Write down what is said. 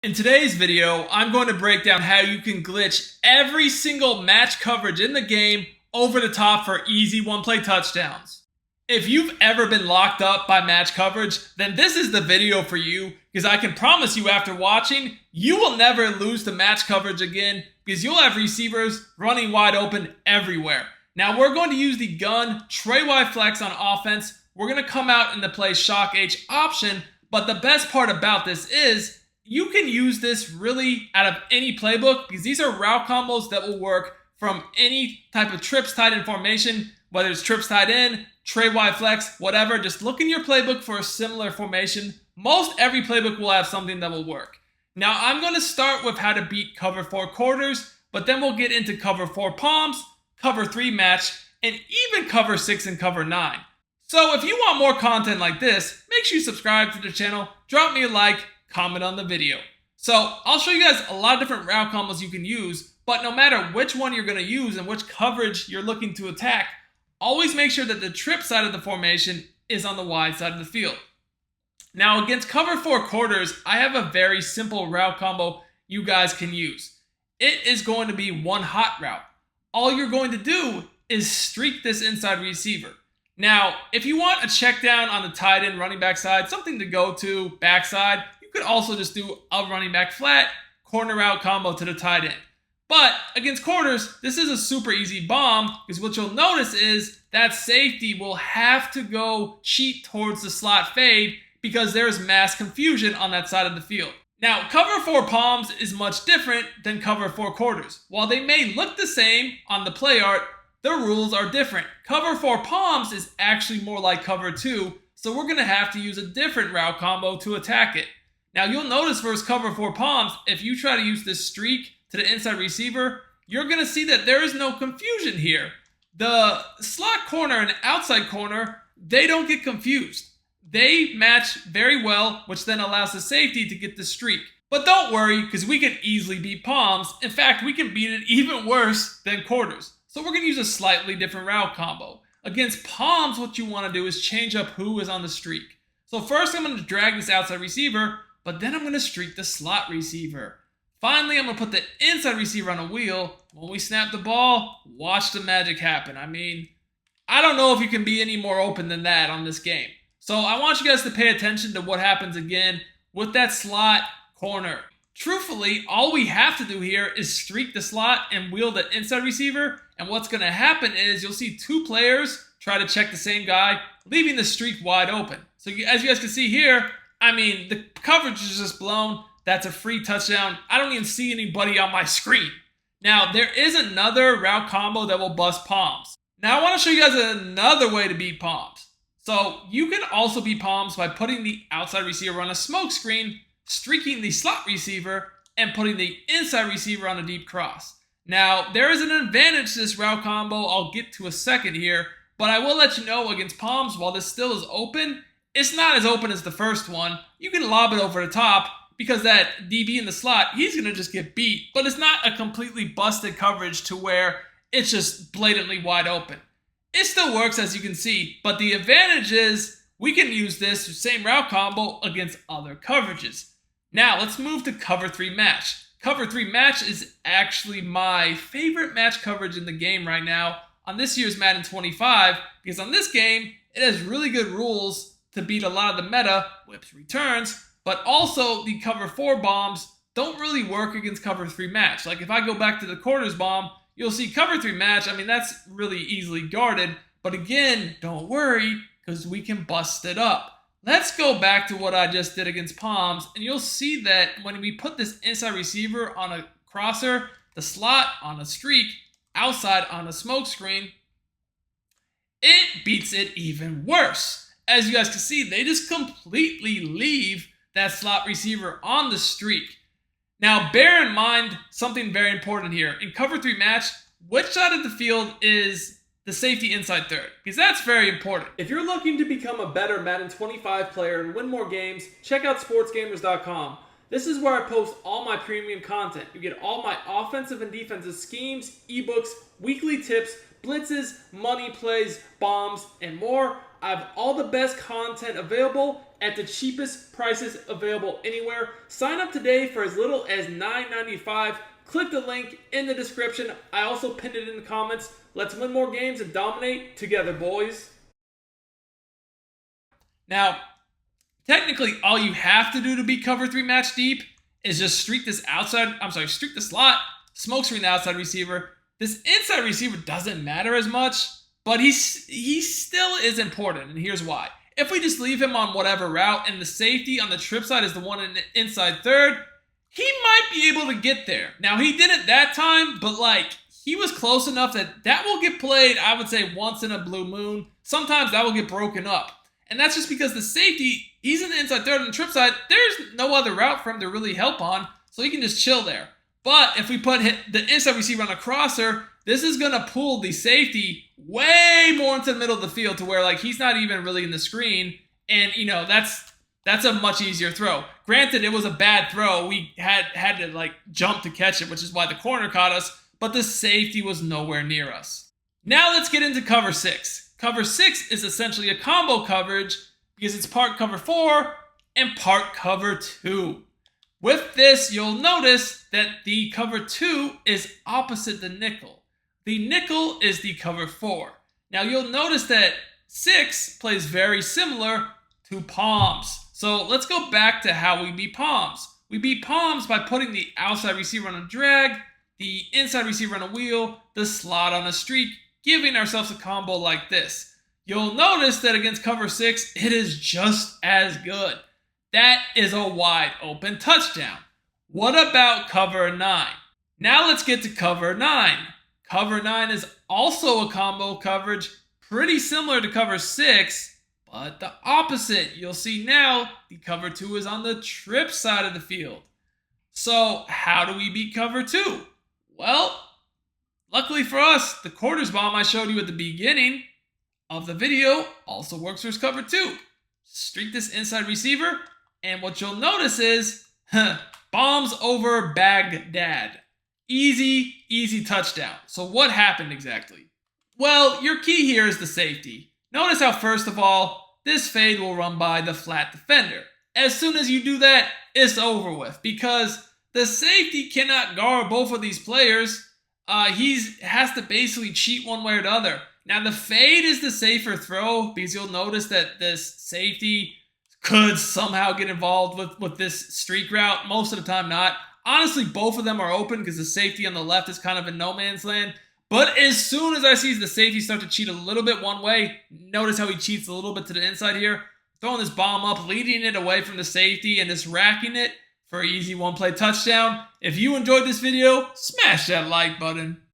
In today's video, I'm going to break down how you can glitch every single match coverage in the game over the top for easy one-play touchdowns. If you've ever been locked up by match coverage, then this is the video for you, because I can promise you after watching, you will never lose to match coverage again, because you'll have receivers running wide open everywhere. Now we're going to use the gun Trey Y flex on offense. We're going to come out in the play shock H option, but the best part about this is you can use this really out of any playbook, because these are route combos that will work from any type of trips tight end formation, whether it's trips tight end, Trey Y flex, whatever. Just look in your playbook for a similar formation. Most every playbook will have something that will work. Now I'm going to start with how to beat cover 4 quarters, but then we'll get into cover 4 palms, cover 3 match, and even cover 6 and cover 9. So if you want more content like this, make sure you subscribe to the channel, drop me a like, comment on the video. So I'll show you guys a lot of different route combos you can use, but no matter which one you're going to use and which coverage you're looking to attack, always make sure that the trip side of the formation is on the wide side of the field. Now against cover 4 quarters, I have a very simple route combo you guys can use. It is going to be one hot route. All you're going to do is streak this inside receiver. Now, if you want a check down on the tight end running back side, something to go to backside, you could also just do a running back flat, corner route combo to the tight end. But against quarters, this is a super easy bomb, because what you'll notice is that safety will have to go cheat towards the slot fade because there's mass confusion on that side of the field. Now, cover 4 palms is much different than cover 4 quarters. While they may look the same on the play art, the rules are different. Cover 4 palms is actually more like cover 2, so we're going to have to use a different route combo to attack it. Now, you'll notice versus cover 4 palms, if you try to use this streak to the inside receiver, you're going to see that there is no confusion here. The slot corner and outside corner, they don't get confused. They match very well, which then allows the safety to get the streak. But don't worry, because we can easily beat palms. In fact, we can beat it even worse than quarters. So we're going to use a slightly different route combo. Against palms, what you want to do is change up who is on the streak. So first I'm going to drag this outside receiver, but then I'm going to streak the slot receiver. Finally, I'm going to put the inside receiver on a wheel. When we snap the ball, watch the magic happen. I mean, I don't know if you can be any more open than that on this game. So I want you guys to pay attention to what happens again with that slot corner. Truthfully, all we have to do here is streak the slot and wheel the inside receiver. And what's going to happen is you'll see 2 players try to check the same guy, leaving the streak wide open. So as you guys can see here, I mean, the coverage is just blown. That's a free touchdown. I don't even see anybody on my screen. Now, there is another route combo that will bust palms. Now, I want to show you guys another way to beat palms. So you can also beat palms by putting the outside receiver on a smoke screen, streaking the slot receiver, and putting the inside receiver on a deep cross. Now, there is an advantage to this route combo I'll get to a second here, but I will let you know against palms, while this still is open, it's not as open as the first one. You can lob it over the top, because that DB in the slot, he's going to just get beat, but it's not a completely busted coverage to where it's just blatantly wide open. It still works, as you can see, but the advantage is we can use this same route combo against other coverages. Now, let's move to cover 3 match. Cover 3 match is actually my favorite match coverage in the game right now on this year's Madden 25, because on this game, it has really good rules to beat a lot of the meta, whips returns, but also the cover 4 bombs don't really work against cover 3 match. Like if I go back to the quarters bomb, you'll see cover 3 match, I mean, that's really easily guarded, but again, don't worry, because we can bust it up. Let's go back to what I just did against palms, and you'll see that when we put this inside receiver on a crosser, the slot on a streak, outside on a smoke screen, it beats it even worse. As you guys can see, they just completely leave that slot receiver on the streak. Now, bear in mind something very important here. In cover 3 match, which side of the field is the safety inside third? Because that's very important. If you're looking to become a better Madden 25 player and win more games, check out sportsgamers.com. This is where I post all my premium content. You get all my offensive and defensive schemes, ebooks, weekly tips, blitzes, money plays, bombs, and more. I have all the best content available, at the cheapest prices available anywhere. Sign up today for as little as $9.95. Click the link in the description. I also pinned it in the comments. Let's win more games and dominate together, boys. Now, technically, all you have to do to beat cover 3 match deep is just streak the slot, smoke screen the outside receiver. This inside receiver doesn't matter as much, but he still is important, and here's why. If we just leave him on whatever route and the safety on the trip side is the one in the inside third, he might be able to get there. Now, he didn't that time, but he was close enough that will get played, I would say, once in a blue moon. Sometimes that will get broken up. And that's just because the safety, he's in the inside third on the trip side. There's no other route for him to really help on, so he can just chill there. But if we put the inside receiver on a crosser, this is going to pull the safety way more into the middle of the field to where he's not even really in the screen. And, that's a much easier throw. Granted, it was a bad throw. We had to jump to catch it, which is why the corner caught us. But the safety was nowhere near us. Now let's get into cover 6. Cover 6 is essentially a combo coverage because it's part cover 4 and part cover 2. With this, you'll notice that the cover 2 is opposite the nickel. The nickel is the cover 4. Now you'll notice that 6 plays very similar to palms. So let's go back to how we beat palms. We beat palms by putting the outside receiver on a drag, the inside receiver on a wheel, the slot on a streak, giving ourselves a combo like this. You'll notice that against cover 6, it is just as good. That is a wide open touchdown. What about cover 9? Now let's get to cover 9. Cover 9 is also a combo coverage, pretty similar to cover 6, but the opposite. You'll see now the cover 2 is on the trip side of the field. So how do we beat cover 2? Well, luckily for us, the quarters bomb I showed you at the beginning of the video also works for cover 2. Streak this inside receiver, and what you'll notice is, bombs over Baghdad. Easy touchdown. So what happened exactly? Well, your key here is the safety. Notice how, first of all, this fade will run by the flat defender. As soon as you do that, it's over with, because the safety cannot guard both of these players. He has to basically cheat one way or the other. Now, the fade is the safer throw because you'll notice that this safety could somehow get involved with this streak route. Most of the time, not. Honestly, both of them are open because the safety on the left is kind of in no man's land. But as soon as I see the safety start to cheat a little bit one way, notice how he cheats a little bit to the inside here. Throwing this bomb up, leading it away from the safety, and just racking it for an easy one-play touchdown. If you enjoyed this video, smash that like button.